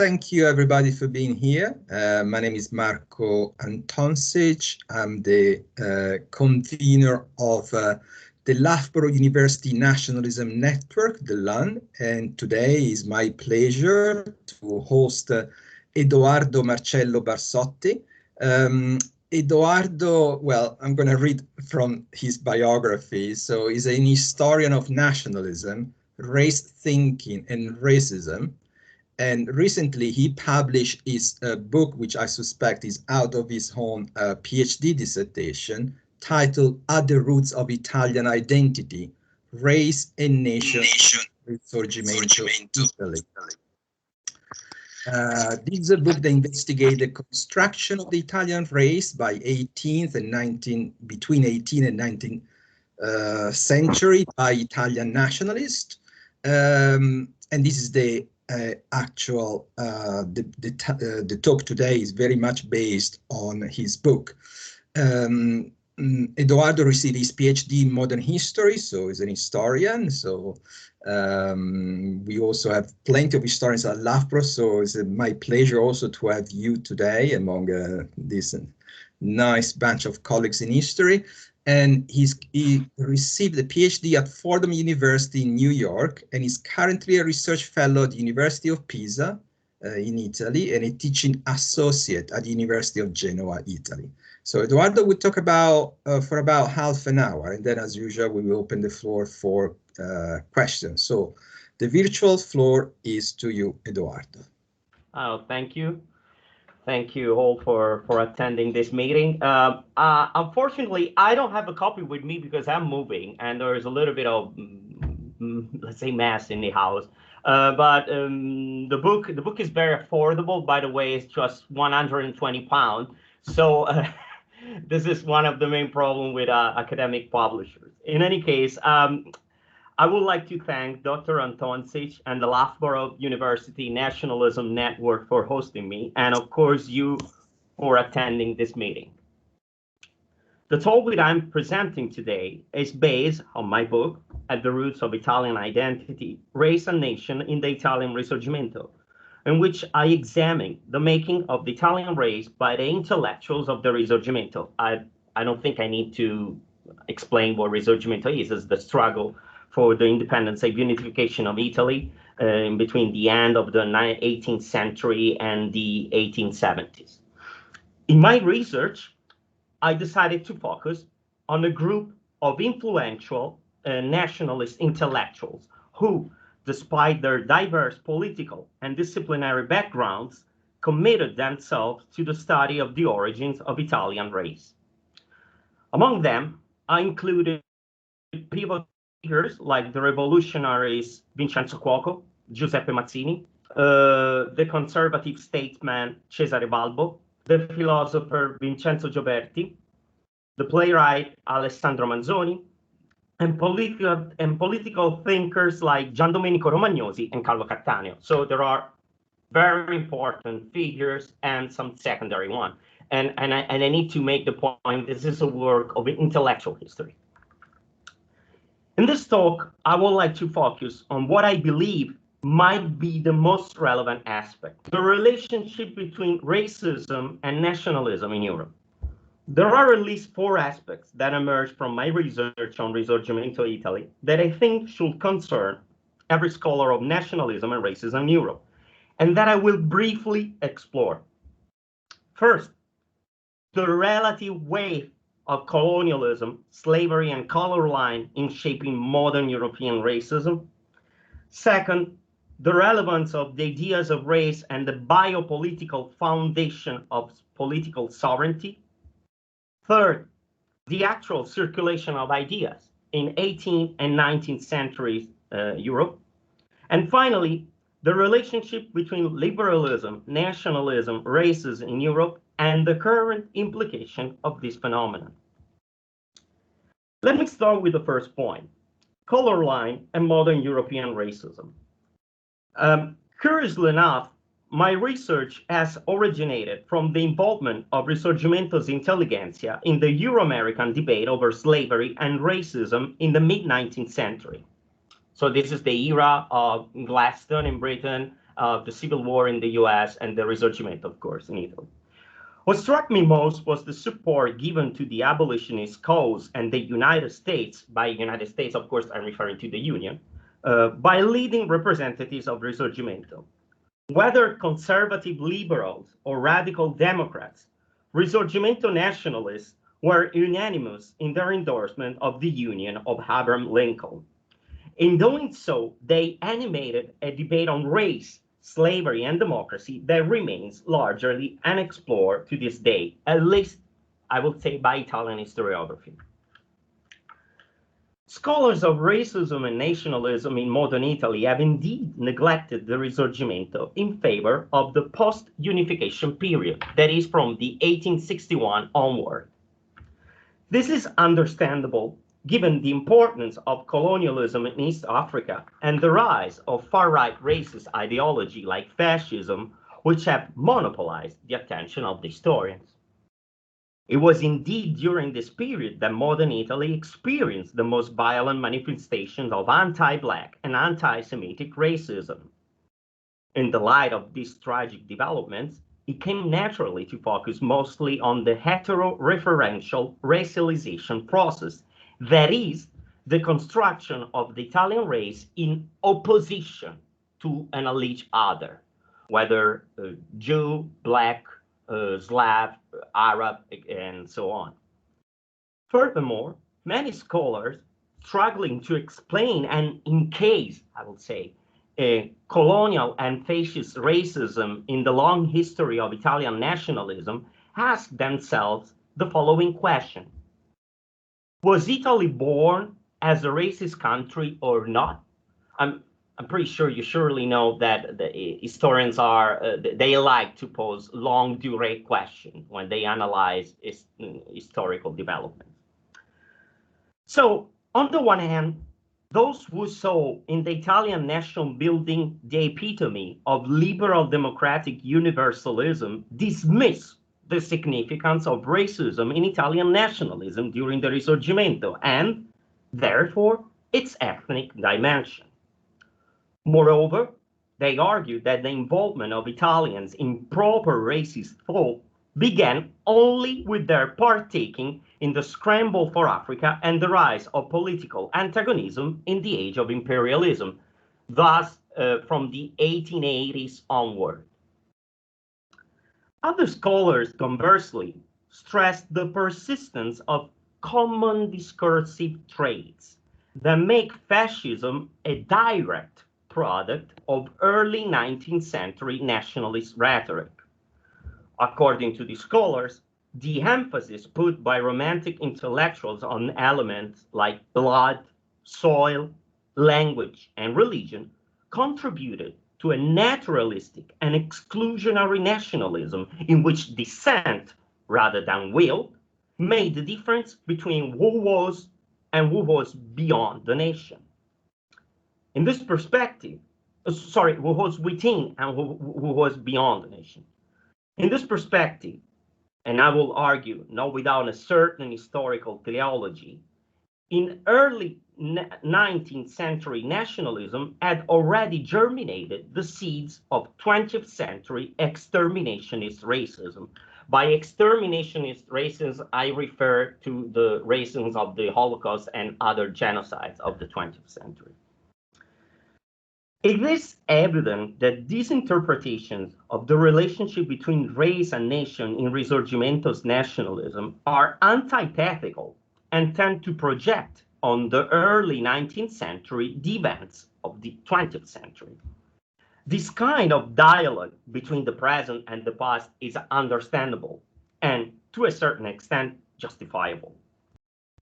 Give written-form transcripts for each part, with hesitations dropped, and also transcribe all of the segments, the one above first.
Thank you, everybody, for being here. My name is Marco Antonsic. I'm the convener of the Loughborough University Nationalism Network, the LUNN, and today is my pleasure to host Edoardo Marcello Barsotti. Edoardo, well, I'm going to read from his biography. So he's an historian of nationalism, race thinking, and racism. And recently he published his book, which I suspect is out of his own PhD dissertation, titled At the Roots of Italian Identity, Race and Nation, Risorgimento, Italy. This is a book that investigates the construction of the Italian race by between 18th and 19th century by Italian nationalists. And this is the the talk today is very much based on his book. Edoardo received his PhD in modern history, so he's an historian. So we also have plenty of historians at Loughborough, so it's my pleasure also to have you today among this nice bunch of colleagues in history. And he received a PhD at Fordham University in New York, and is currently a research fellow at the University of Pisa in Italy, and a teaching associate at the University of Genoa, Italy. So Edoardo will talk for about half an hour, and then as usual, we will open the floor for questions. So the virtual floor is to you, Edoardo. Oh, thank you. Thank you all for attending this meeting. Unfortunately, I don't have a copy with me because I'm moving and there is a little bit of, let's say, mess in the house. But the book is very affordable. By the way, it's just £120. So this is one of the main problems with academic publishers. In any case, I would like to thank Dr. Antonsic and the Loughborough University Nationalism Network for hosting me, and of course you for attending this meeting. The talk that I'm presenting today is based on my book, At the Roots of Italian Identity, Race and Nation in the Italian Risorgimento, in which I examine the making of the Italian race by the intellectuals of the Risorgimento. I don't think I need to explain what Risorgimento is. It's the struggle for the independence and unification of Italy in between the end of the 18th century and the 1870s. In my research, I decided to focus on a group of influential nationalist intellectuals who, despite their diverse political and disciplinary backgrounds, committed themselves to the study of the origins of Italian race. Among them, I included pivotal figures like the revolutionaries Vincenzo Cuoco, Giuseppe Mazzini, the conservative statesman Cesare Balbo, the philosopher Vincenzo Gioberti, the playwright Alessandro Manzoni, and political thinkers like Gian Domenico Romagnosi and Carlo Cattaneo. So there are very important figures and some secondary ones. And I need to make the point, this is a work of intellectual history. In this talk, I would like to focus on what I believe might be the most relevant aspect, the relationship between racism and nationalism in Europe. There are at least 4 aspects that emerge from my research on Risorgimento Italy that I think should concern every scholar of nationalism and racism in Europe, and that I will briefly explore. First, the relative weight of colonialism, slavery, and color line in shaping modern European racism. Second, the relevance of the ideas of race and the biopolitical foundation of political sovereignty. Third, the actual circulation of ideas in 18th and 19th centuries Europe. And finally, the relationship between liberalism, nationalism, racism in Europe, and the current implication of this phenomenon. Let me start with the first point, color line and modern European racism. Curiously enough, my research has originated from the involvement of Risorgimento's intelligentsia in the Euro-American debate over slavery and racism in the mid-19th century. So this is the era of Gladstone in Britain, of the Civil War in the US and the Risorgimento, of course, in Italy. What struck me most was the support given to the abolitionist cause and the United States, by United States, of course, I'm referring to the Union, by leading representatives of Risorgimento. Whether conservative liberals or radical Democrats, Risorgimento nationalists were unanimous in their endorsement of the Union of Abraham Lincoln. In doing so, they animated a debate on race, slavery, and democracy that remains largely unexplored to this day, at least, I would say, by Italian historiography. Scholars of racism and nationalism in modern Italy have indeed neglected the Risorgimento in favor of the post-unification period, that is from the 1861 onward. This is understandable given the importance of colonialism in East Africa and the rise of far-right racist ideology like fascism, which have monopolized the attention of the historians. It was indeed during this period that modern Italy experienced the most violent manifestations of anti-Black and anti-Semitic racism. In the light of these tragic developments, it came naturally to focus mostly on the hetero-referential racialization process, that is, the construction of the Italian race in opposition to an alleged other, whether Jew, Black, Slav, Arab, and so on. Furthermore, many scholars struggling to explain and encase, I would say, colonial and fascist racism in the long history of Italian nationalism ask themselves the following question. Was Italy born as a racist country or not? I'm pretty sure you surely know that the historians they like to pose long durée questions when they analyze historical developments. So, on the one hand, those who saw in the Italian nation building the epitome of liberal democratic universalism dismiss the significance of racism in Italian nationalism during the Risorgimento and, therefore, its ethnic dimension. Moreover, they argued that the involvement of Italians in proper racist thought began only with their partaking in the scramble for Africa and the rise of political antagonism in the age of imperialism, thus from the 1880s onward. Other scholars, conversely, stressed the persistence of common discursive traits that make fascism a direct product of early 19th century nationalist rhetoric. According to the scholars, the emphasis put by Romantic intellectuals on elements like blood, soil, language, and religion contributed to a naturalistic and exclusionary nationalism in which descent, rather than will, made the difference between who was and who was beyond the nation. In this perspective, who was within and who was beyond the nation. In this perspective, and I will argue, not without a certain historical theology, in early 19th century nationalism had already germinated the seeds of 20th century exterminationist racism. By exterminationist racism, I refer to the racism of the Holocaust and other genocides of the 20th century. It is evident that these interpretations of the relationship between race and nation in Risorgimento's nationalism are antithetical and tend to project on the early 19th century the events of the 20th century. This kind of dialogue between the present and the past is understandable and, to a certain extent, justifiable.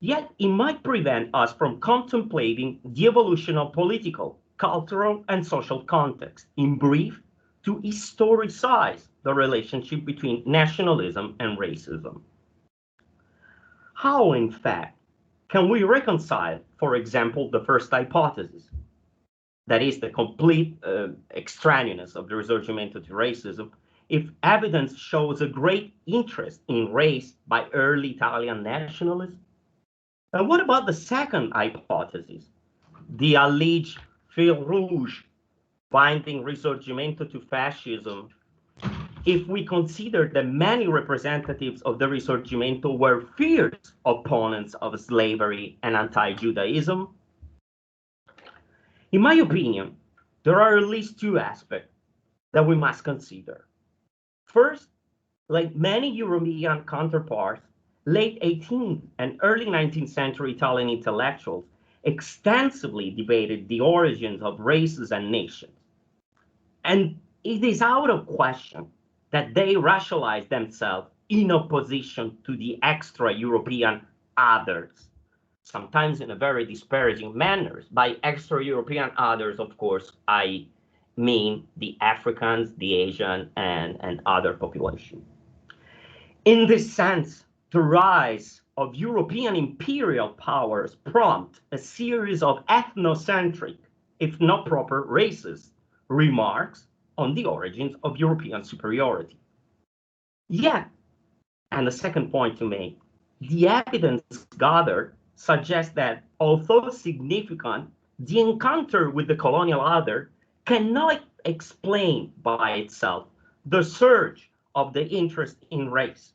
Yet it might prevent us from contemplating the evolution of political, cultural, and social context, in brief, to historicize the relationship between nationalism and racism. How, in fact, can we reconcile, for example, the first hypothesis, that is the complete extraneousness of the Risorgimento to racism, if evidence shows a great interest in race by early Italian nationalists? And what about the second hypothesis, the alleged fil rouge binding Risorgimento to fascism, if we consider that many representatives of the Risorgimento were fierce opponents of slavery and anti-Judaism? In my opinion, there are at least two aspects that we must consider. First, like many European counterparts, late 18th and early 19th century Italian intellectuals extensively debated the origins of races and nations. And it is out of question that they rationalize themselves in opposition to the extra-European others, sometimes in a very disparaging manner. By extra-European others, of course, I mean the Africans, the Asian, and other populations. In this sense, the rise of European imperial powers prompt a series of ethnocentric, if not proper racist, remarks on the origins of European superiority. Yet, and the second point to make, the evidence gathered suggests that, although significant, the encounter with the colonial other cannot explain by itself the surge of the interest in race.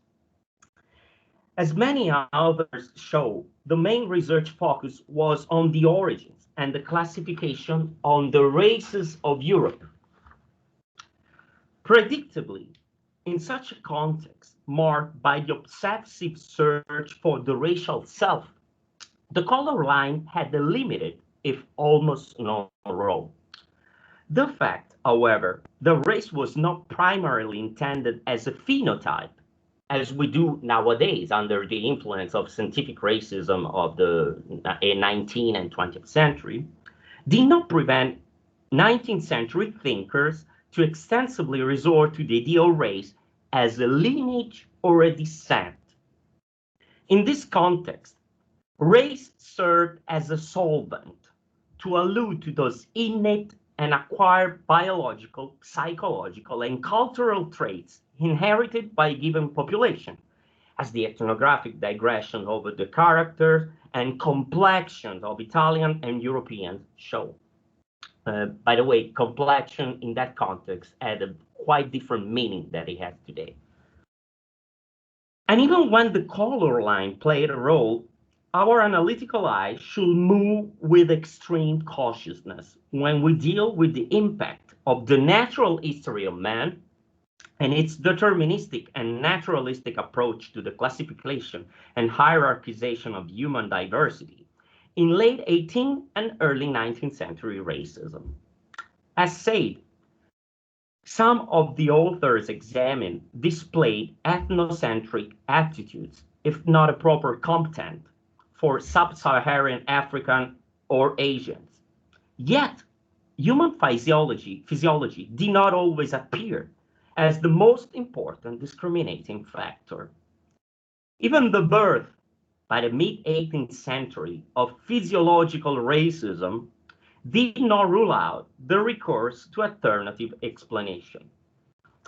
As many others show, the main research focus was on the origins and the classification on the races of Europe. Predictably, in such a context marked by the obsessive search for the racial self, the color line had a limited, if almost no role. The fact, however, the race was not primarily intended as a phenotype, as we do nowadays under the influence of scientific racism of the 19th and 20th century, did not prevent 19th century thinkers to extensively resort to the idea of race as a lineage or a descent. In this context, race served as a solvent to allude to those innate and acquired biological, psychological, and cultural traits inherited by a given population, as the ethnographic digression over the characters and complexions of Italian and Europeans show. By the way, complexion in that context had a quite different meaning than it has today. And even when the color line played a role, our analytical eye should move with extreme cautiousness when we deal with the impact of the natural history of man and its deterministic and naturalistic approach to the classification and hierarchization of human diversity in late 18th and early 19th century racism. As said, some of the authors examined displayed ethnocentric attitudes, if not a proper content, for sub-Saharan African or Asians. Yet, human physiology did not always appear as the most important discriminating factor. Even the birth, by the mid-18th century, of physiological racism did not rule out the recourse to alternative explanation.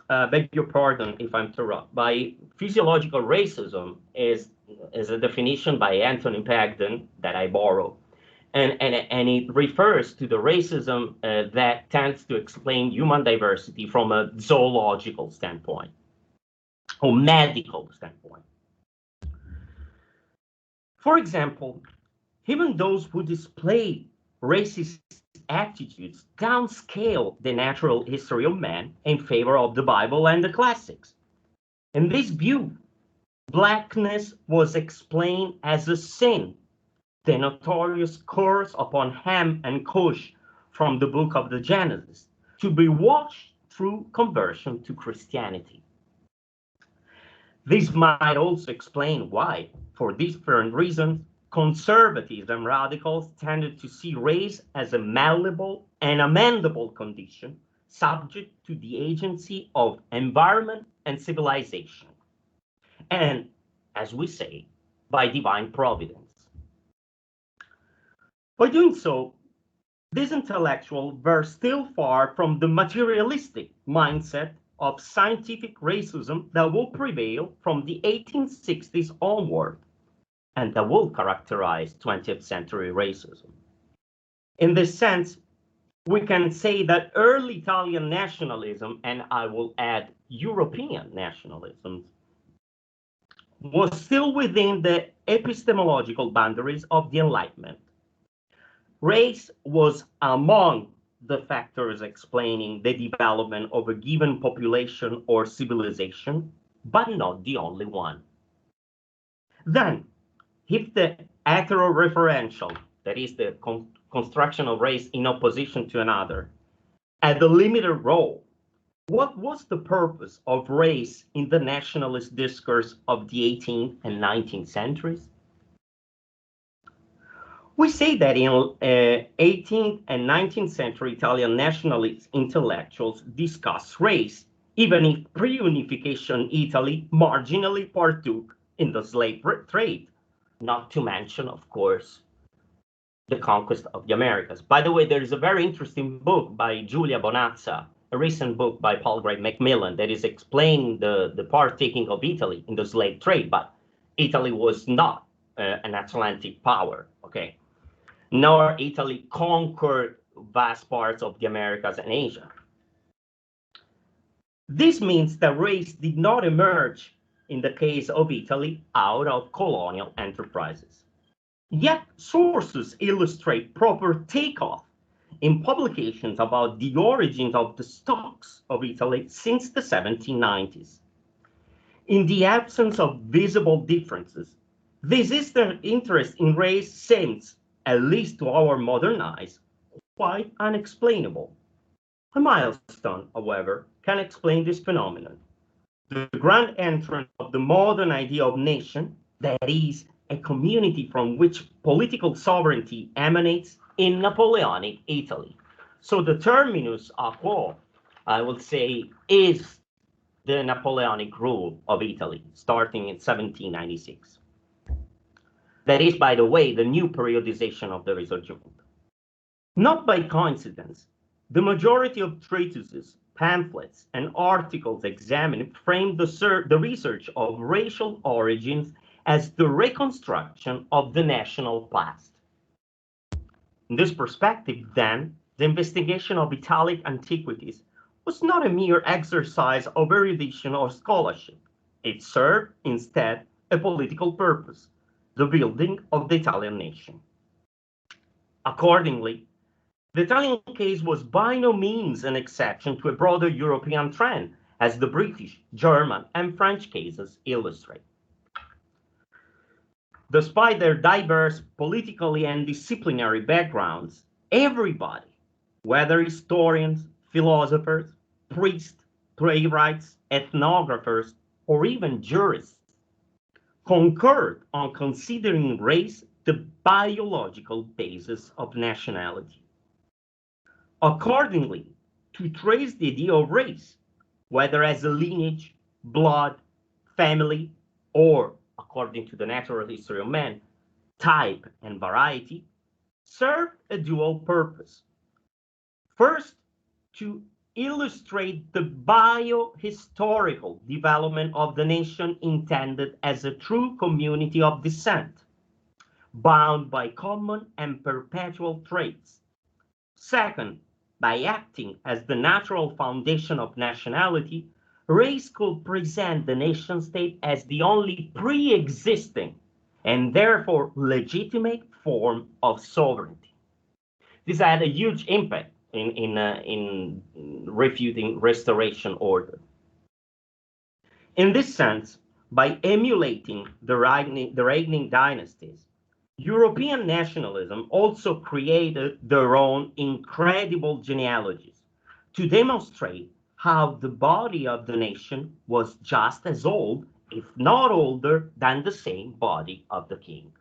Beg your pardon if I'm interrupt. By physiological racism is a definition by Anthony Pagden that I borrow. And it refers to the racism that tends to explain human diversity from a zoological standpoint or medical standpoint. For example, even those who display racist attitudes downscale the natural history of man in favor of the Bible and the classics. In this view, blackness was explained as a sin, the notorious curse upon Ham and Cush from the book of the Genesis, to be washed through conversion to Christianity. This might also explain why, for different reasons, conservatives and radicals tended to see race as a malleable and amendable condition subject to the agency of environment and civilization, and, as we say, by divine providence. By doing so, these intellectuals were still far from the materialistic mindset of scientific racism that will prevail from the 1860s onward, and that will characterize 20th century racism. In this sense, we can say that early Italian nationalism, and I will add European nationalism, was still within the epistemological boundaries of the Enlightenment. Race was among the factors explaining the development of a given population or civilization, but not the only one. Then, if the heteroreferential, that is the construction of race in opposition to another, had a limited role, what was the purpose of race in the nationalist discourse of the 18th and 19th centuries? We say that in 18th and 19th century Italian nationalist intellectuals discussed race, even if pre-unification Italy marginally partook in the slave trade, not to mention, of course, the conquest of the Americas. By the way, there is a very interesting book by Giulia Bonazza, a recent book by Palgrave Macmillan, that is explaining the partaking of Italy in the slave trade, but Italy was not an Atlantic power, okay? Nor Italy conquered vast parts of the Americas and Asia. This means that race did not emerge in the case of Italy out of colonial enterprises. Yet sources illustrate proper takeoff in publications about the origins of the stocks of Italy since the 1790s. In the absence of visible differences, this is the interest in race seems, at least to our modern eyes, quite unexplainable. A milestone, however, can explain this phenomenon. The grand entrance of the modern idea of nation, that is, a community from which political sovereignty emanates in Napoleonic Italy. So the terminus a quo, I would say, is the Napoleonic rule of Italy, starting in 1796. That is, by the way, the new periodization of the Risorgimento. Not by coincidence, the majority of treatises, pamphlets, and articles examined framed the research of racial origins as the reconstruction of the national past. In this perspective, then, the investigation of Italic antiquities was not a mere exercise of erudition or scholarship. It served, instead, a political purpose, the building of the Italian nation. Accordingly, the Italian case was by no means an exception to a broader European trend, as the British, German, and French cases illustrate. Despite their diverse political and disciplinary backgrounds, everybody, whether historians, philosophers, priests, playwrights, ethnographers, or even jurists, concurred on considering race the biological basis of nationality. Accordingly, to trace the idea of race, whether as a lineage, blood, family, or, according to the natural history of man, type and variety, served a dual purpose. First, to illustrate the biohistorical development of the nation intended as a true community of descent, bound by common and perpetual traits. Second, by acting as the natural foundation of nationality, race could present the nation state as the only pre-existing and therefore legitimate form of sovereignty. This had a huge impact in refuting restoration order. In this sense, by emulating the reigning dynasties, European nationalism also created their own incredible genealogies to demonstrate how the body of the nation was just as old, if not older, than the same body of the king.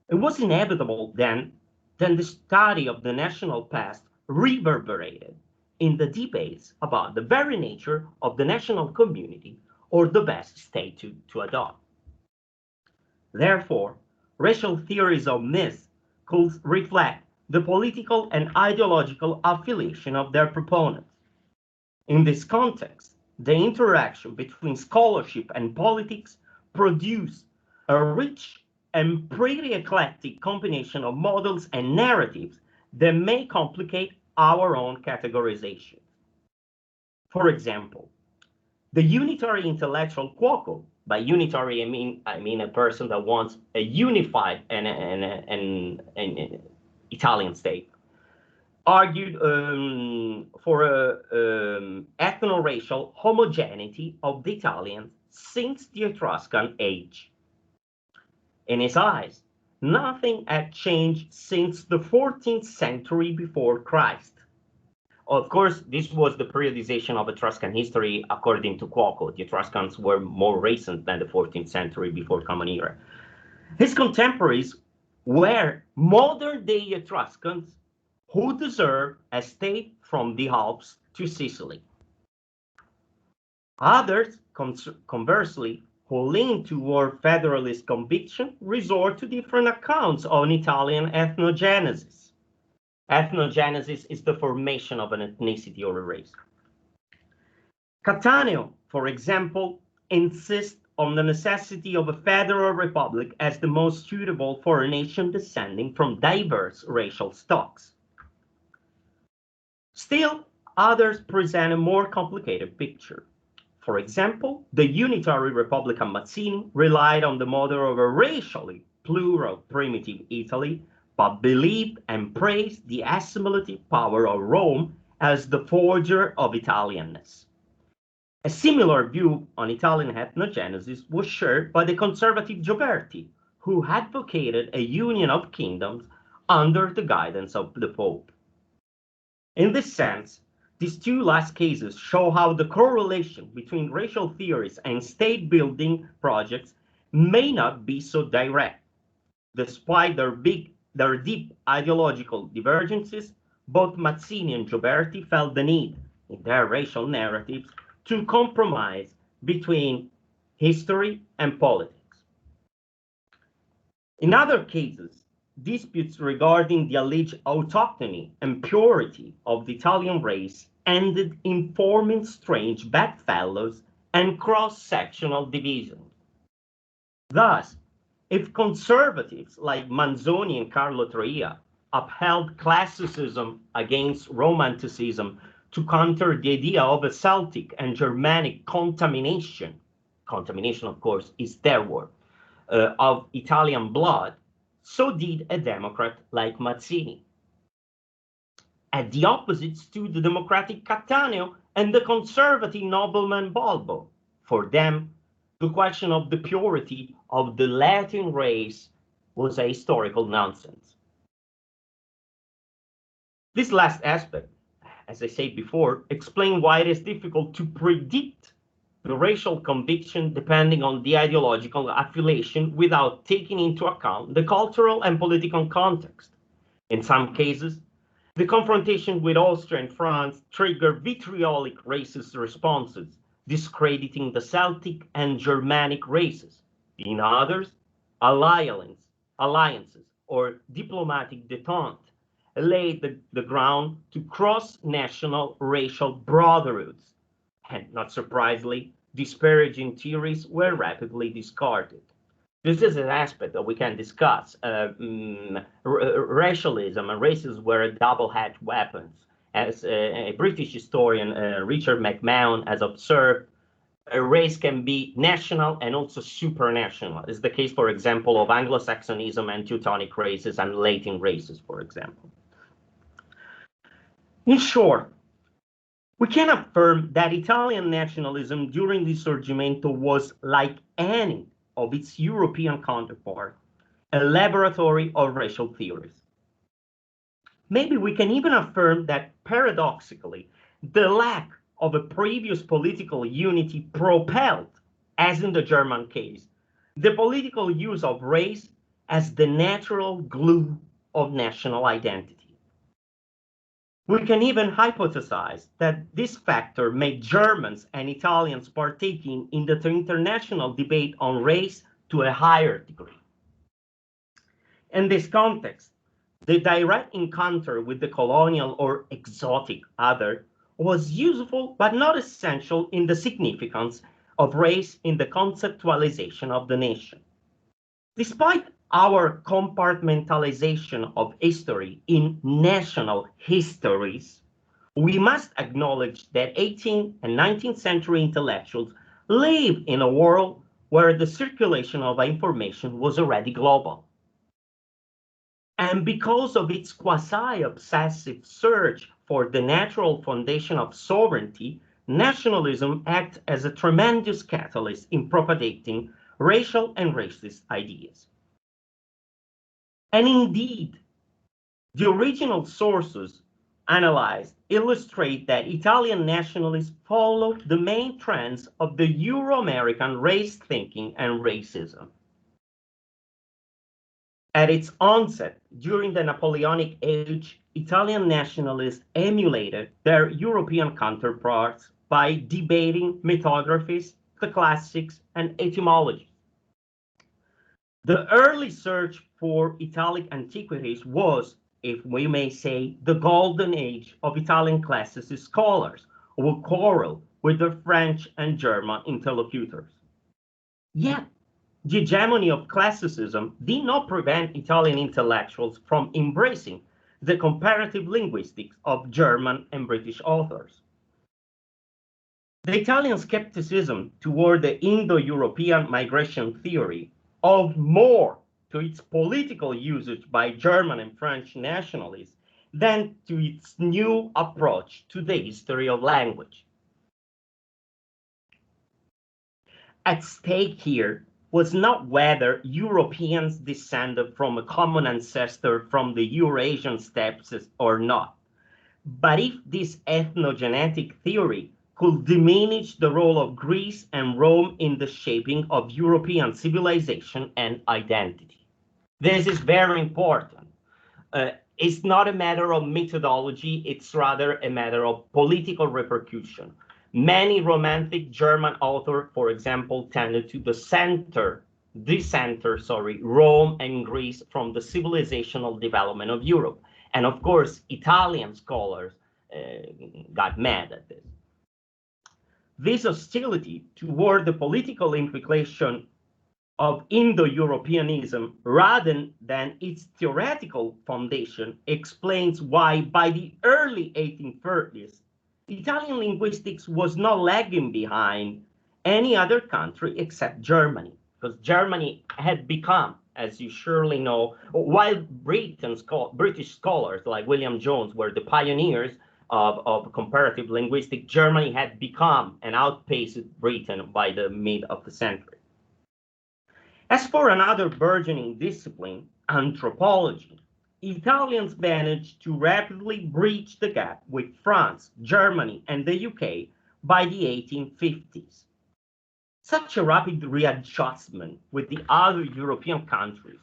It was inevitable then that the study of the national past reverberated in the debates about the very nature of the national community or the best state to adopt. Therefore, racial theories of myth could reflect the political and ideological affiliation of their proponents. In this context, the interaction between scholarship and politics produced a rich and pretty eclectic combination of models and narratives that may complicate our own categorization. For example, the unitary intellectual Quaker, by unitary I mean a person that wants a unified and Italian state, argued for ethno-racial homogeneity of the Italians since the Etruscan age. In his eyes, nothing had changed since the 14th century before Christ. Of course, this was the periodization of Etruscan history according to Quaker. The Etruscans were more recent than the 14th century before Common Era. His contemporaries were modern-day Etruscans who deserved a state from the Alps to Sicily. Others, conversely, who lean toward federalist conviction, resort to different accounts on Italian ethnogenesis. Ethnogenesis is the formation of an ethnicity or a race. Cattaneo, for example, insists on the necessity of a federal republic as the most suitable for a nation descending from diverse racial stocks. Still, others present a more complicated picture. For example, the Unitary Republican Mazzini relied on the model of a racially plural primitive Italy, but believed and praised the assimilative power of Rome as the forger of Italianness. A similar view on Italian ethnogenesis was shared by the conservative Gioberti, who advocated a union of kingdoms under the guidance of the Pope. In this sense, these two last cases show how the correlation between racial theories and state-building projects may not be so direct. Despite their deep ideological divergences, both Mazzini and Gioberti felt the need, in their racial narratives, to compromise between history and politics. In other cases, disputes regarding the alleged autochthony and purity of the Italian race ended in forming strange bedfellows and cross-sectional divisions. Thus, if conservatives like Manzoni and Carlo Traia upheld classicism against romanticism to counter the idea of a Celtic and Germanic contamination, of course, is their word, of Italian blood, so did a Democrat like Mazzini. At the opposite stood the democratic Cattaneo and the conservative nobleman Balbo. For them, the question of the purity of the Latin race was a historical nonsense. This last aspect, as I said before, explains why it is difficult to predict the racial conviction depending on the ideological affiliation without taking into account the cultural and political context. In some cases, the confrontation with Austria and France triggered vitriolic racist responses, discrediting the Celtic and Germanic races. In others, alliances or diplomatic détente laid the ground to cross-national racial brotherhoods. And not surprisingly, disparaging theories were rapidly discarded. This is an aspect that we can discuss. Racialism and racism were double-edged weapons. As a British historian, Richard McMahon, has observed, a race can be national and also supranational. It's the case, for example, of Anglo-Saxonism and Teutonic races and Latin races, for example. In short, we can affirm that Italian nationalism during the Risorgimento was, like any of its European counterpart, a laboratory of racial theories. Maybe we can even affirm that, paradoxically, the lack of a previous political unity propelled, as in the German case, the political use of race as the natural glue of national identity. We can even hypothesize that this factor made Germans and Italians partaking in the international debate on race to a higher degree. In this context, the direct encounter with the colonial or exotic other was useful but not essential in the significance of race in the conceptualization of the nation. Despite our compartmentalization of history in national histories, we must acknowledge that 18th and 19th century intellectuals lived in a world where the circulation of information was already global. And because of its quasi-obsessive search for the natural foundation of sovereignty, nationalism acts as a tremendous catalyst in propagating racial and racist ideas. And indeed, the original sources analyzed illustrate that Italian nationalists followed the main trends of the Euro-American race thinking and racism. At its onset, during the Napoleonic age, Italian nationalists emulated their European counterparts by debating mythographies, the classics, and etymology. The early search for Italic antiquities was, if we may say, the golden age of Italian classicist scholars who would quarrel with their French and German interlocutors. Yet, the hegemony of classicism did not prevent Italian intellectuals from embracing the comparative linguistics of German and British authors. The Italian skepticism toward the Indo-European migration theory owed more to its political usage by German and French nationalists than to its new approach to the history of language. At stake here was not whether Europeans descended from a common ancestor from the Eurasian steppes or not, but if this ethnogenetic theory could diminish the role of Greece and Rome in the shaping of European civilization and identity. This is very important. It's not a matter of methodology, it's rather a matter of political repercussion. Many Romantic German authors, for example, tended to decenter Rome and Greece from the civilizational development of Europe. And of course, Italian scholars got mad at this. This hostility toward the political implication of Indo-Europeanism rather than its theoretical foundation explains why by the early 1830s, Italian linguistics was not lagging behind any other country except Germany, because Germany had become, as you surely know, while British scholars like William Jones were the pioneers of comparative linguistics, Germany had become and outpaced Britain by the mid of the century. As for another burgeoning discipline, anthropology, Italians managed to rapidly breach the gap with France, Germany, and the UK by the 1850s. Such a rapid readjustment with the other European countries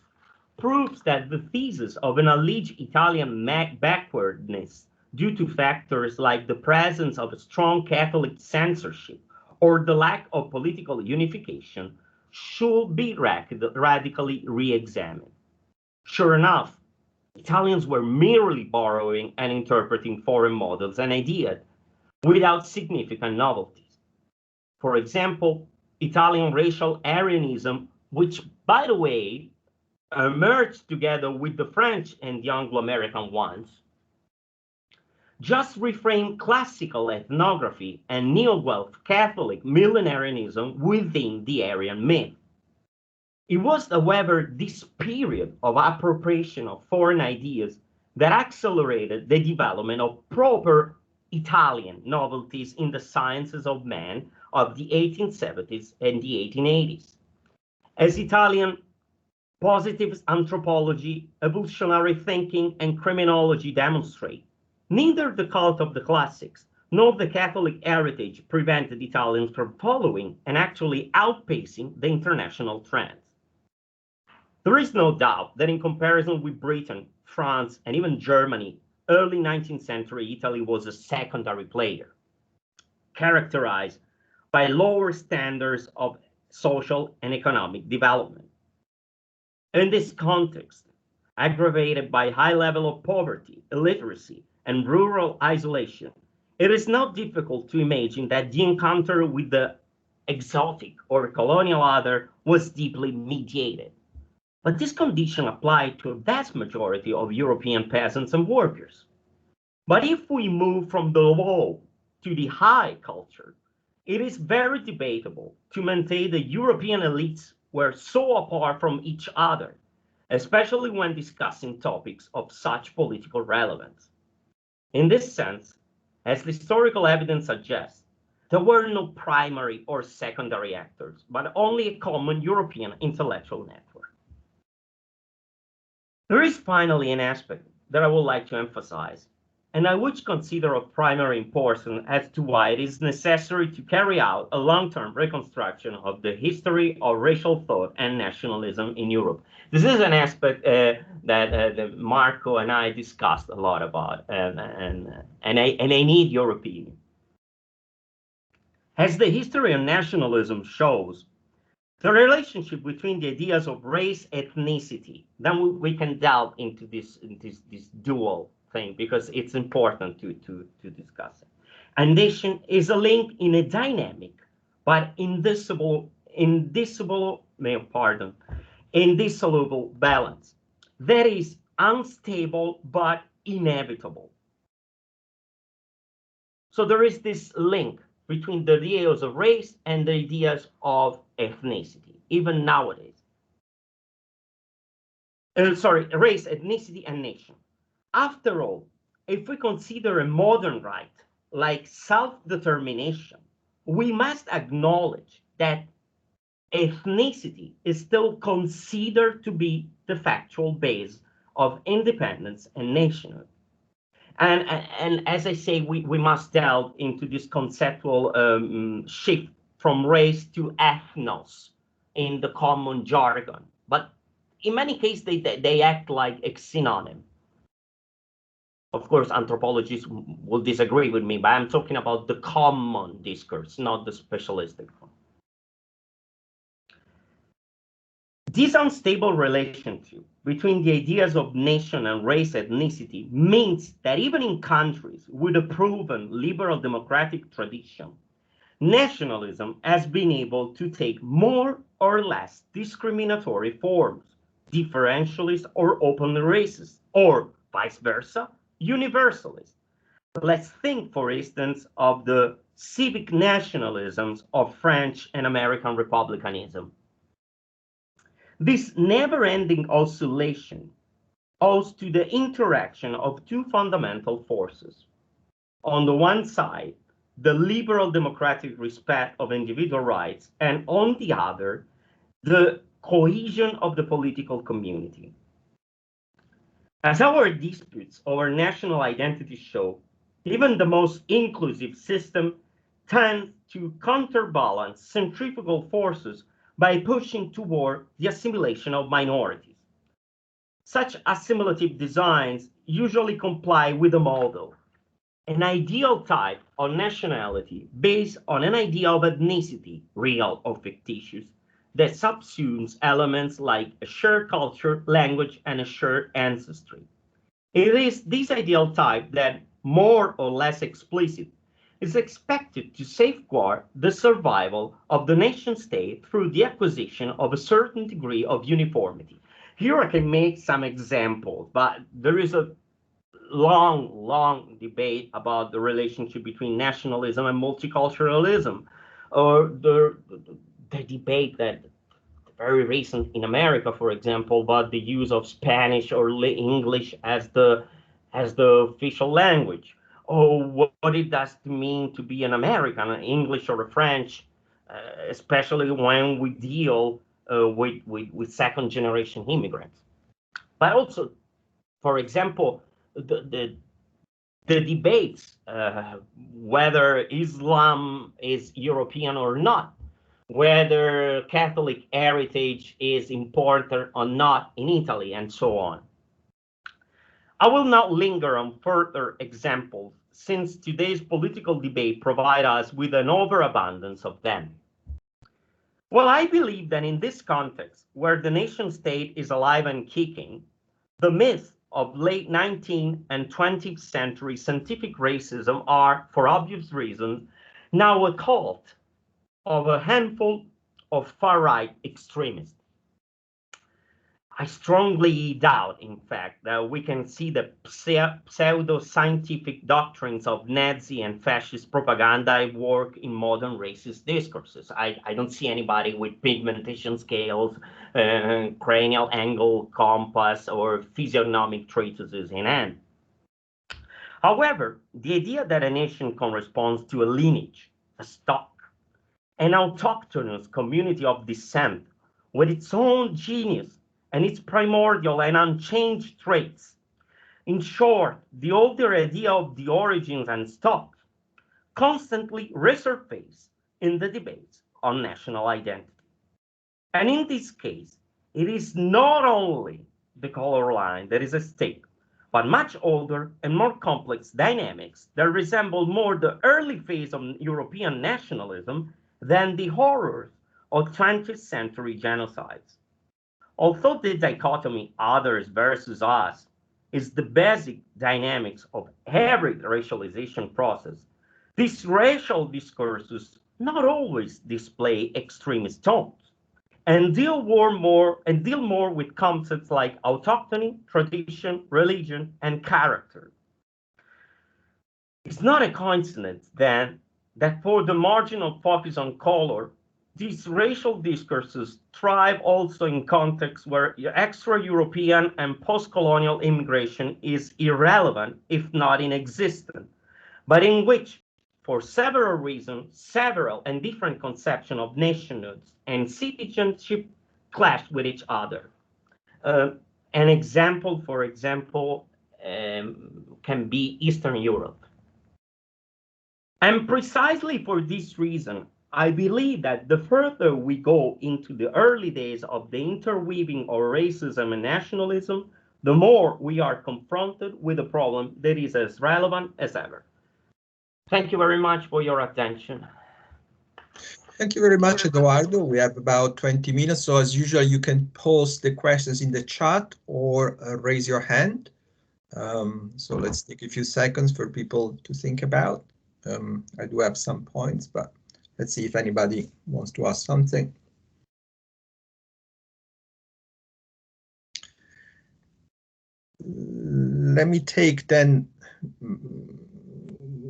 proves that the thesis of an alleged Italian backwardness due to factors like the presence of a strong Catholic censorship or the lack of political unification should be radically re-examined. Sure enough, Italians were merely borrowing and interpreting foreign models and ideas without significant novelties. For example, Italian racial Aryanism, which, by the way, emerged together with the French and the Anglo-American ones, just reframed classical ethnography and neo-Guelph Catholic millenarianism within the Aryan myth. It was, however, this period of appropriation of foreign ideas that accelerated the development of proper Italian novelties in the sciences of man of the 1870s and the 1880s. As Italian positive anthropology, evolutionary thinking, and criminology demonstrate, neither the cult of the classics nor the Catholic heritage prevented Italians from following and actually outpacing the international trends. There is no doubt that in comparison with Britain, France, and even Germany, early 19th century Italy was a secondary player, characterized by lower standards of social and economic development. In this context, aggravated by high level of poverty, illiteracy, and rural isolation, it is not difficult to imagine that the encounter with the exotic or colonial other was deeply mediated. But this condition applied to a vast majority of European peasants and workers. But if we move from the low to the high culture, it is very debatable to maintain the European elites were so apart from each other, especially when discussing topics of such political relevance. In this sense, as the historical evidence suggests, there were no primary or secondary actors, but only a common European intellectual network. There is finally an aspect that I would like to emphasize, and I would consider of primary importance as to why it is necessary to carry out a long-term reconstruction of the history of racial thought and nationalism in Europe. This is an aspect that Marco and I discussed a lot about, and I need your opinion. As the history of nationalism shows, the relationship between the ideas of race, ethnicity, then we can delve into this dual thing because it's important to discuss it. A nation is a link in a dynamic but indissoluble balance that is unstable but inevitable. So there is this link between the ideas of race and the ideas of ethnicity, even nowadays. Race, ethnicity, and nation. After all, if we consider a modern right like self-determination, we must acknowledge that ethnicity is still considered to be the factual base of independence and nationhood. And as I say, we must delve into this conceptual shift from race to ethnos in the common jargon. But in many cases, they act like a synonym. Of course, anthropologists will disagree with me, but I'm talking about the common discourse, not the specialistic one. This unstable relationship between the ideas of nation and race ethnicity means that even in countries with a proven liberal democratic tradition, nationalism has been able to take more or less discriminatory forms, differentialist or openly racist, or vice versa, universalist. Let's think, for instance, of the civic nationalisms of French and American republicanism. This never-ending oscillation owes to the interaction of two fundamental forces. On the one side, the liberal democratic respect of individual rights, and on the other, the cohesion of the political community. As our disputes over national identity show, even the most inclusive system tends to counterbalance centrifugal forces by pushing toward the assimilation of minorities. Such assimilative designs usually comply with a model, an ideal type of nationality based on an idea of ethnicity, real or fictitious, that subsumes elements like a shared culture, language, and a shared ancestry. It is this ideal type that, more or less explicit, is expected to safeguard the survival of the nation state through the acquisition of a certain degree of uniformity. Here I can make some examples, but there is a long debate about the relationship between nationalism and multiculturalism, or the debate that very recent in America, for example, about the use of Spanish or English as the official language, or what it does to mean to be an American, an English or a French, especially when we deal with second generation immigrants. But also, for example, the debates whether Islam is European or not, whether Catholic heritage is important or not in Italy, and so on. I will not linger on further examples, since today's political debate provides us with an overabundance of them. Well, I believe that in this context, where the nation state is alive and kicking, the myths of late 19th and 20th century scientific racism are, for obvious reasons, now a cult of a handful of far-right extremists. I strongly doubt, in fact, that we can see the pseudo-scientific doctrines of Nazi and fascist propaganda at work in modern racist discourses. I don't see anybody with pigmentation scales, cranial angle compass, or physiognomic treatises in hand. However, the idea that a nation corresponds to a lineage, a stock, an autochthonous community of descent with its own genius and its primordial and unchanged traits. In short, the older idea of the origins and stock constantly resurface in the debates on national identity. And in this case, it is not only the color line that is at stake, but much older and more complex dynamics that resemble more the early phase of European nationalism than the horrors of 20th century genocides. Although the dichotomy others versus us is the basic dynamics of every racialization process, these racial discourses not always display extremist tones and deal more with concepts like autochthony, tradition, religion, and character. It's not a coincidence then that for the marginal focus on color, these racial discourses thrive also in contexts where extra-European and post-colonial immigration is irrelevant, if not inexistent, but in which, for several reasons, several and different conceptions of nationhood and citizenship clash with each other. An example, for example, can be Eastern Europe. And precisely for this reason, I believe that the further we go into the early days of the interweaving of racism and nationalism, the more we are confronted with a problem that is as relevant as ever. Thank you very much for your attention. Thank you very much, Edoardo. We have about 20 minutes, so as usual, you can post the questions in the chat or raise your hand. So let's take a few seconds for people to think about. I do have some points, but let's see if anybody wants to ask something. Let me take then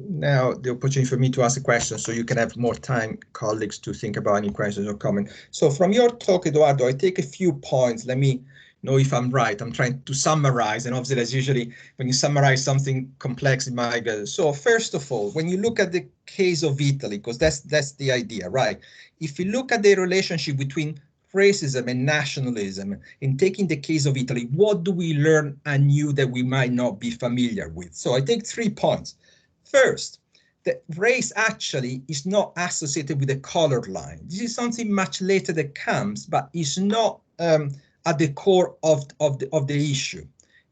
now the opportunity for me to ask a question so you can have more time, colleagues, to think about any questions or comments. So from your talk, Edoardo, I take a few points. Let me know if I'm right. I'm trying to summarize, and obviously, as usually, when you summarize something complex, it might get. So first of all, when you look at the case of Italy, because that's the idea, right? If you look at the relationship between racism and nationalism, in taking the case of Italy, what do we learn anew that we might not be familiar with? So I take 3 points. First, that race actually is not associated with the color line. This is something much later that comes, but is not at the core of the issue.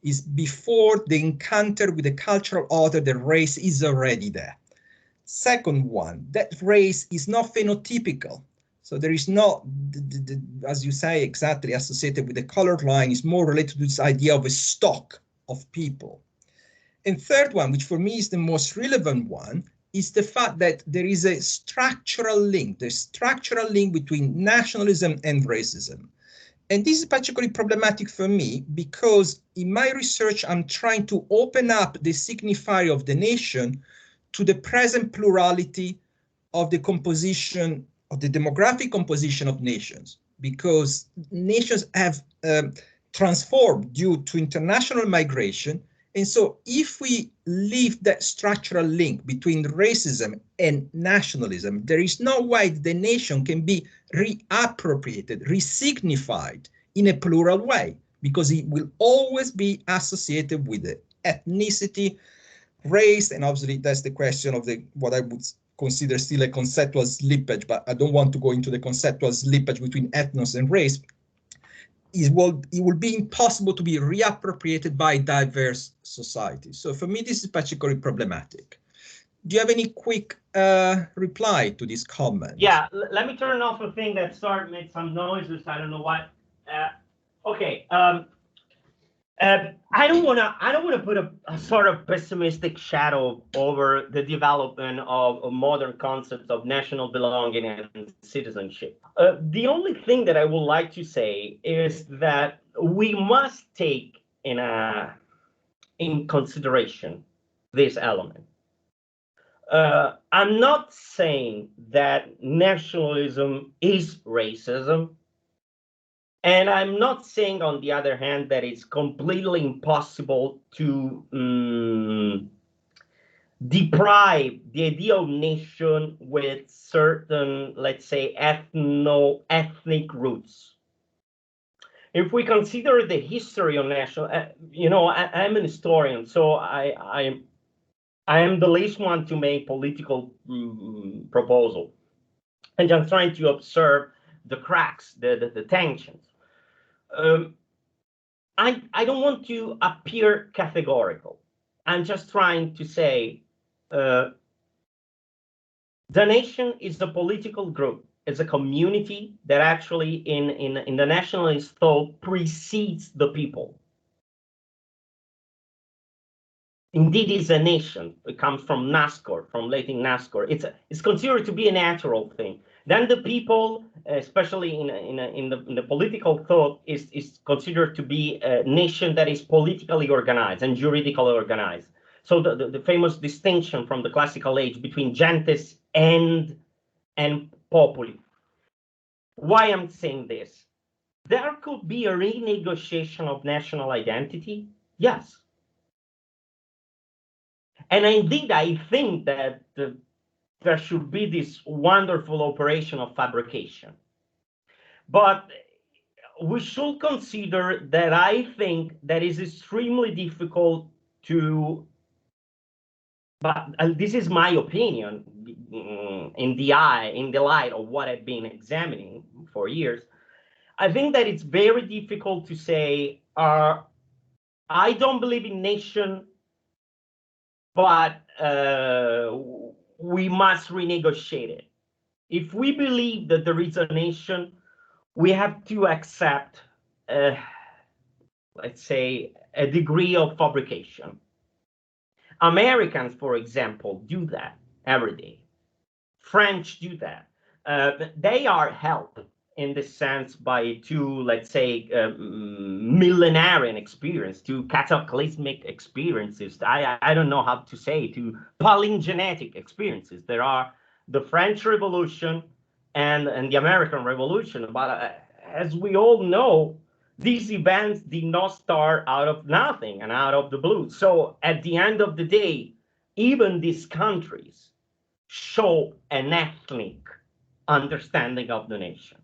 Is before the encounter with the cultural other, the race is already there. Second one, that race is not phenotypical. So there is not, as you say, exactly associated with the color line. Is more related to this idea of a stock of people. And third one, which for me is the most relevant one, is the fact that there is a structural link. There's structural link between nationalism and racism. And this is particularly problematic for me because in my research, I'm trying to open up the signifier of the nation to the present plurality of the composition, of the demographic composition of nations, because nations have transformed due to international migration. And so if we leave that structural link between racism and nationalism, there is no way the nation can be reappropriated, resignified in a plural way, because it will always be associated with the ethnicity, race, and obviously that's the question of the what I would consider still a conceptual slippage, but I don't want to go into the conceptual slippage between ethnos and race. It will be impossible to be reappropriated by diverse societies. So for me, this is particularly problematic. Do you have any quick reply to this comment? Yeah, let me turn off a thing that started made some noises. I don't know what. Okay. I don't want to put a sort of pessimistic shadow over the development of modern concepts of national belonging and citizenship. The only thing that I would like to say is that we must take in consideration this element. I'm not saying that nationalism is racism, and I'm not saying, on the other hand, that it's completely impossible to deprive the idea of nation with certain, let's say, ethnic roots. If we consider the history of national, I'm an historian, so I am the least one to make political proposal. And I'm trying to observe the cracks, the tensions. I don't want to appear categorical. I'm just trying to say the nation is a political group. It's a community that actually in the nationalist thought precedes the people. Indeed, is a nation. It comes from nascor, from Latin nascor. It's considered to be a natural thing. Then the people, especially in the political thought, is considered to be a nation that is politically organized and juridically organized. So the famous distinction from the classical age between gentes and populi. Why I'm saying this? There could be a renegotiation of national identity. Yes. And indeed, I think that there should be this wonderful operation of fabrication. But we should consider that I think that is extremely difficult to, but this is my opinion in the light of what I've been examining for years. I think that it's very difficult to say, I don't believe in nation, but we must renegotiate it. If we believe that there is a nation, we have to accept, let's say, a degree of fabrication. Americans, for example, do that every day. French do that. They are helped in this sense by two, let's say, millenarian experience, two cataclysmic experiences. I don't know how to say, two palingenetic experiences. There are the French Revolution and the American Revolution. But as we all know, these events did not start out of nothing and out of the blue. So at the end of the day, even these countries show an ethnic understanding of the nation.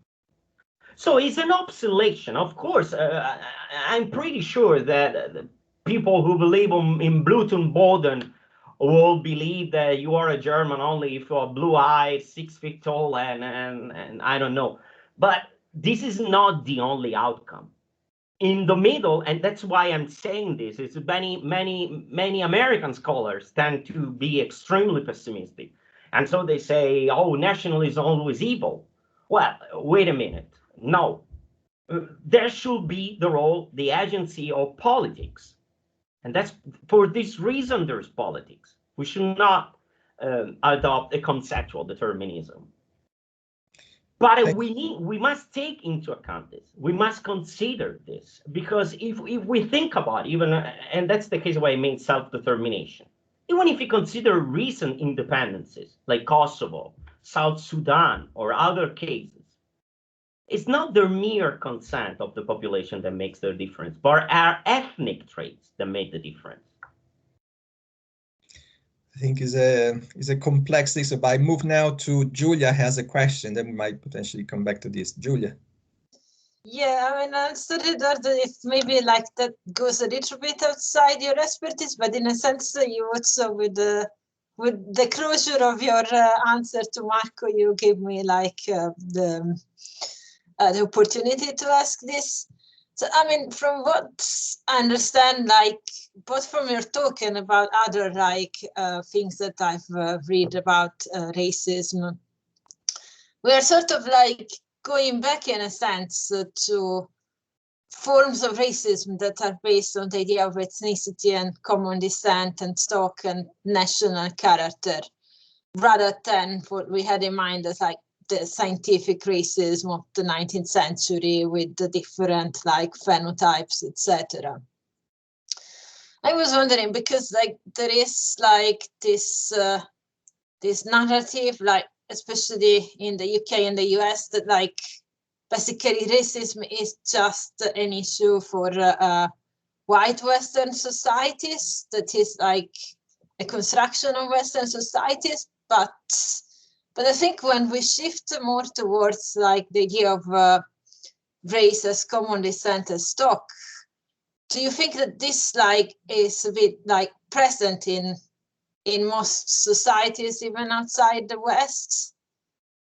So it's an oscillation. Of course, I'm pretty sure that people who believe in Blutenboden will believe that you are a German only if you are blue-eyed, 6 feet tall, and I don't know. But this is not the only outcome. In the middle, and that's why I'm saying this, is many American scholars tend to be extremely pessimistic. And so they say, oh, nationalism is always evil. Well, wait a minute. No. There should be the role, the agency of politics. And that's for this reason there's politics. We should not adopt a conceptual determinism. But we must take into account this. We must consider this, because if we think about even, and that's the case why I mean self-determination, even if you consider recent independences like Kosovo, South Sudan, or other cases, it's not the mere consent of the population that makes the difference, but our ethnic traits that make the difference. I think is a complex thing. So I move now to Julia has a question, then we might potentially come back to this. Julia. Yeah, I mean, I studied that if maybe like that goes a little bit outside your expertise, but in a sense, you also with the closure of your answer to Marco, you gave me like the opportunity to ask this. So, I mean, from what I understand, like both from your talk and about other like things that I've read about racism, we are sort of like going back in a sense to forms of racism that are based on the idea of ethnicity and common descent and stock and national character, rather than what we had in mind as like the scientific racism of the 19th century with the different like phenotypes, etc. I was wondering because like there is like this this narrative, like especially in the UK and the US, that like basically racism is just an issue for white Western societies, that is like a construction of Western societies. But I think when we shift more towards like the idea of race as common descent as stock, do you think that this like is a bit like present in most societies, even outside the West?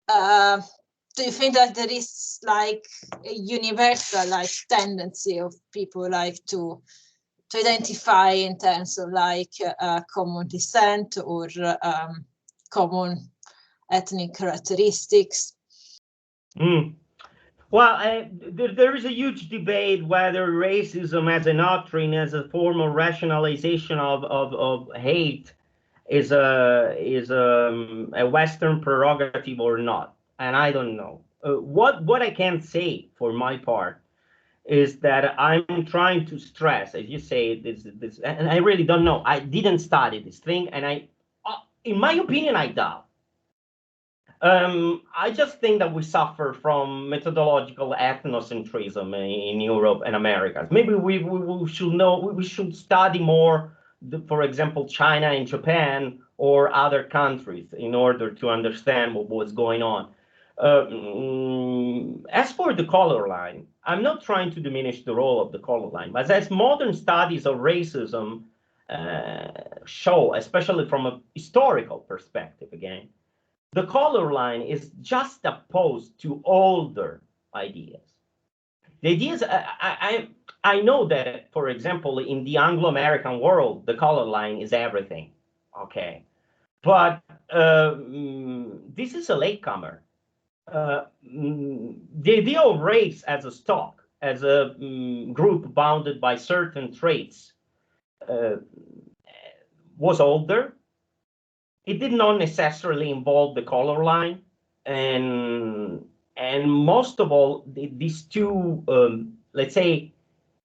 Do you think that there is like a universal like tendency of people like to identify in terms of like common descent or common ethnic characteristics? Well, there is a huge debate whether racism as a doctrine, as a form of rationalization of hate, is a Western prerogative or not, and I don't know. What I can say for my part is that I'm trying to stress, as you say, this, and I really don't know. I didn't study this thing, and in my opinion, I doubt. I just think that we suffer from methodological ethnocentrism in Europe and Americas. Maybe we should know, we should study more, for example, China and Japan or other countries in order to understand what's going on. As for the color line, I'm not trying to diminish the role of the color line, but as modern studies of racism show, especially from a historical perspective again, the color line is just opposed to older ideas. The ideas, I know that, for example, in the Anglo-American world, the color line is everything, okay? But this is a latecomer. The idea of race as a stock, as a group bounded by certain traits, was older. It did not necessarily involve the color line, and most of all, these two, let's say,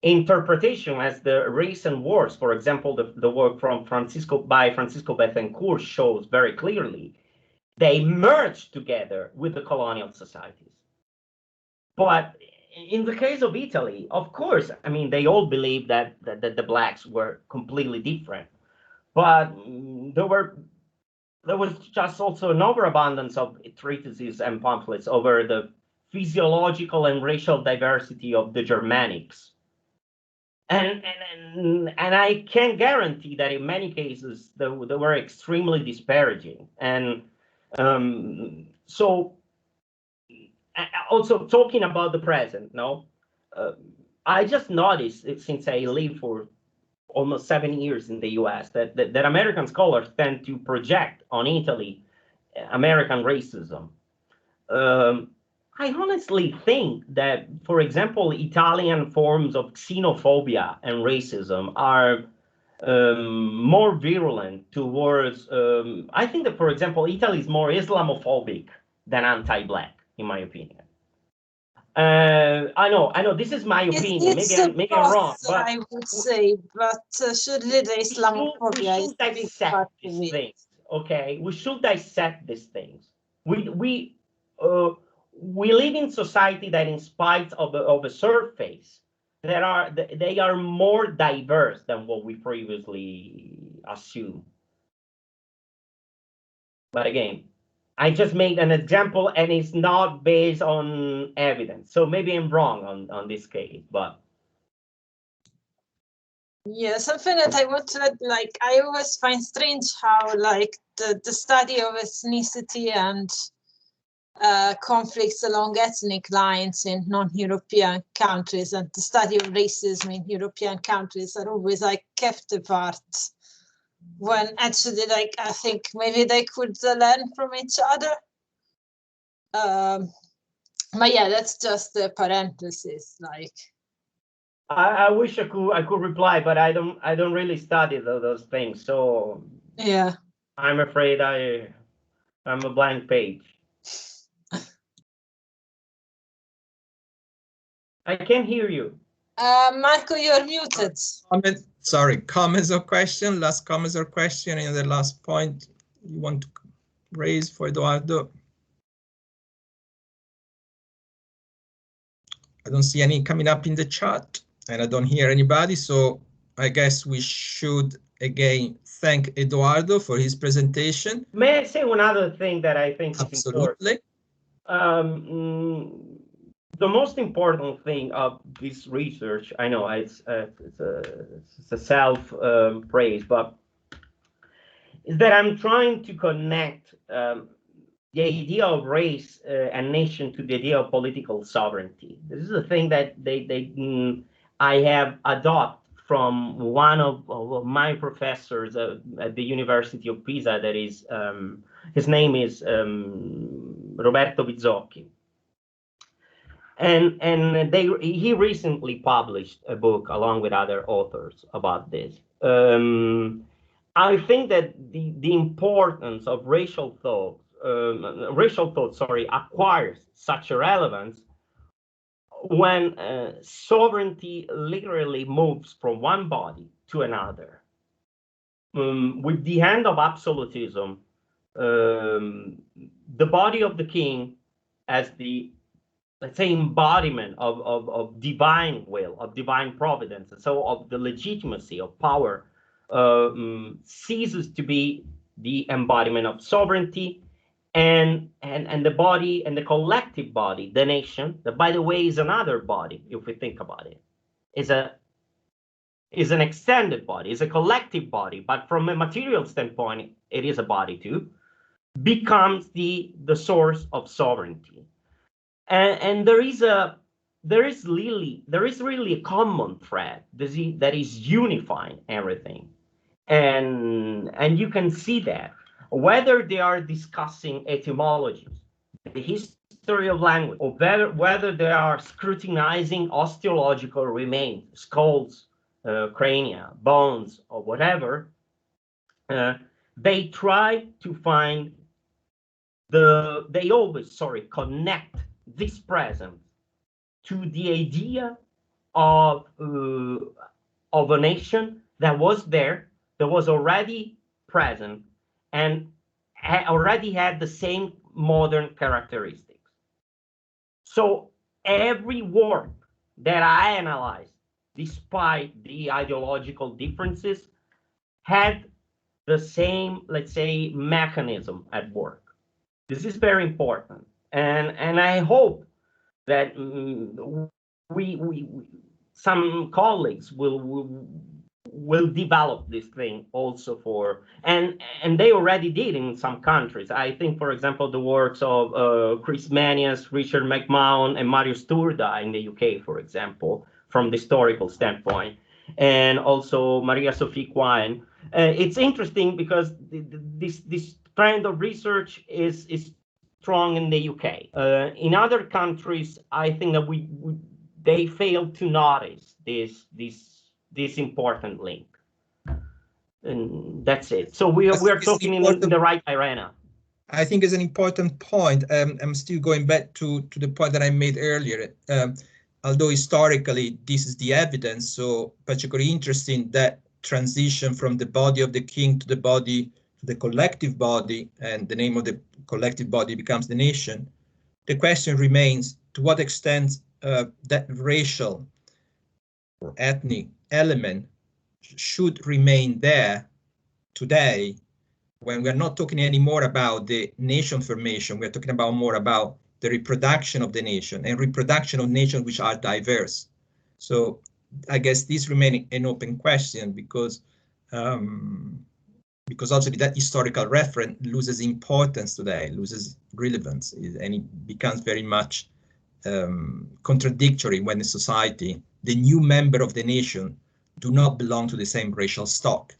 interpretation as the race and wars. For example, the work from Francisco Bethencourt shows very clearly they merged together with the colonial societies. But in the case of Italy, of course, I mean, they all believed that the blacks were completely different, but there was just also an overabundance of treatises and pamphlets over the physiological and racial diversity of the Germanics. And I can guarantee that in many cases, they were extremely disparaging. And so also talking about the present, I just noticed, since I live for almost 7 years in the US, that American scholars tend to project on Italy American racism. I honestly think that, for example, Italian forms of xenophobia and racism are more virulent towards, I think that, for example, Italy is more Islamophobic than anti-Black, in my opinion. I know, this is my opinion. Maybe I'm wrong, but I would say, but surely the Islamophobia we should dissect these things. Okay, we should dissect these things. We live in society that, in spite of a surface, they are more diverse than what we previously assumed. But again, I just made an example, and it's not based on evidence. So maybe I'm wrong on this case, but. Yeah, something that I want to add, like, I always find strange how, like, the study of ethnicity and conflicts along ethnic lines in non-European countries and the study of racism in European countries are always, like, kept apart, when actually, like, I think maybe they could learn from each other. But yeah, that's just a parenthesis, like. I wish I could reply, but I don't really study those things, so yeah, I'm afraid I'm a blank page. I can't hear you. Marco, you're muted. Comment, sorry, comments or question, last comments or question, and the last point you want to raise for Edoardo? I don't see any coming up in the chat, and I don't hear anybody, so I guess we should again thank Edoardo for his presentation. May I say one other thing that I think is Absolutely. important? The most important thing of this research, I know it's a self praise, but is that I'm trying to connect the idea of race and nation to the idea of political sovereignty. This is a thing that I have adopted from one of my professors at the University of Pisa. That is, his name is Roberto Bizzocchi. And he recently published a book along with other authors about this. I think that the importance of racial thought acquires such a relevance when sovereignty literally moves from one body to another. With the end of absolutism, the body of the king as the, let's say, embodiment of divine will, of divine providence, and so of the legitimacy of power ceases to be the embodiment of sovereignty, and the body and the collective body, the nation, that by the way is another body, if we think about it, is an extended body, is a collective body, but from a material standpoint, it is a body too, becomes the source of sovereignty. And there is really a common thread that is unifying everything, and you can see that whether they are discussing etymologies, the history of language, or whether they are scrutinizing osteological remains, skulls, crania, bones, or whatever, they try to find they always connect this presence to the idea of a nation that was there, that was already present, and already had the same modern characteristics. So every work that I analyzed, despite the ideological differences, had the same, let's say, mechanism at work. This is very important, and I hope that some colleagues will develop this thing also for, and they already did in some countries. I think, for example, the works of Chris Manias, Richard McMahon, and Mario Sturda in the UK, for example, from the historical standpoint, and also Maria Sophie Quine. It's interesting because this trend of research is strong in the UK. In other countries, I think that they fail to notice this important link, and that's it. So we are talking in the right arena. I think it's an important point. I'm still going back to the point that I made earlier. Although historically this is the evidence, so particularly interesting that transition from the body of the king to the body to the collective body, and the name of the collective body becomes the nation. The question remains, to what extent that racial or ethnic element should remain there today, when we're not talking anymore about the nation formation, we're talking about more about the reproduction of the nation and reproduction of nations which are diverse. So I guess this remains an open question, because obviously that historical reference loses importance today, loses relevance, and it becomes very much contradictory when the society, the new member of the nation, do not belong to the same racial stock.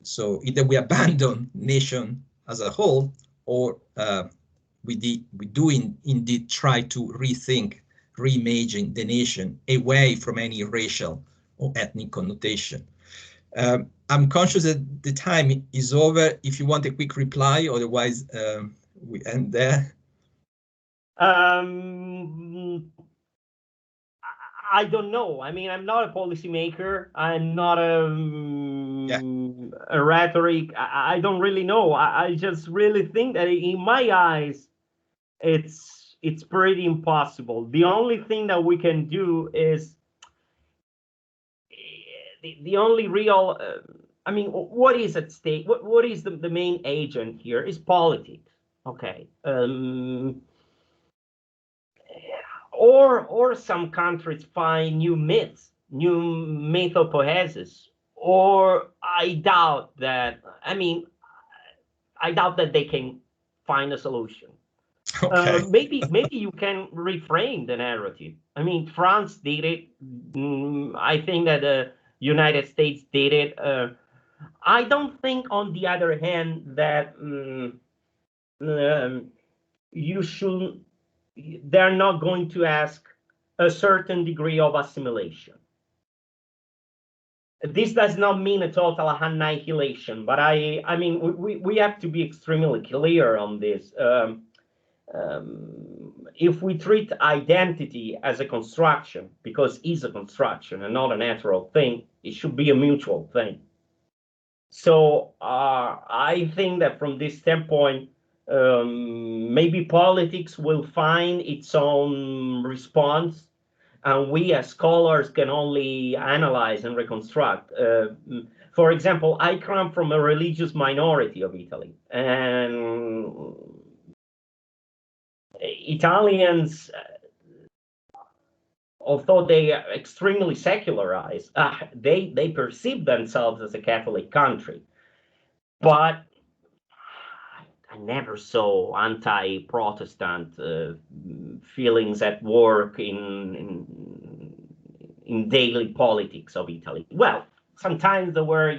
So either we abandon nation as a whole, or we do indeed try to rethink, reimagine the nation away from any racial or ethnic connotation. I'm conscious that the time is over. If you want a quick reply, otherwise we end there. I don't know. I mean, I'm not a policymaker. I'm not a rhetoric. I don't really know. I just really think that in my eyes, it's pretty impossible. The only thing that we can do is the only real. I mean, what is at stake? What is the main agent here? Is politics. Okay. Or some countries find new myths, new mythopoiesis, or I doubt that. I mean, I doubt that they can find a solution. Okay. Maybe you can reframe the narrative. I mean, France did it. I think that the United States did it. I don't think, on the other hand, that you should. They're not going to ask a certain degree of assimilation. This does not mean a total annihilation, but I mean, we have to be extremely clear on this. If we treat identity as a construction, because it's a construction and not a natural thing, it should be a mutual thing. So I think that from this standpoint, maybe politics will find its own response, and we as scholars can only analyze and reconstruct. For example, I come from a religious minority of Italy, and Italians, although they are extremely secularized, they perceive themselves as a Catholic country. But I never saw anti-Protestant feelings at work in daily politics of Italy. Well, sometimes there were,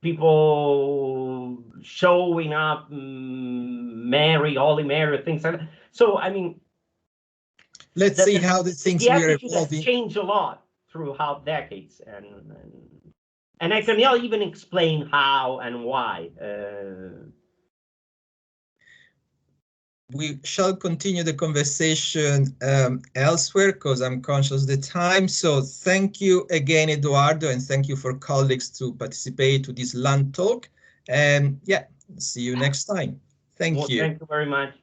people showing up, Mary, Holy Mary, things like that. So, I mean, let's see how the things the we are attitude has evolving. changed a lot throughout decades, and I can even explain how and why. We shall continue the conversation elsewhere, because I'm conscious of the time. So thank you again, Edoardo, and thank you for colleagues to participate to this LUNN talk. And yeah, see you next time. Thank you. Thank you very much.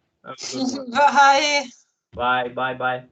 Bye. Bye. Bye.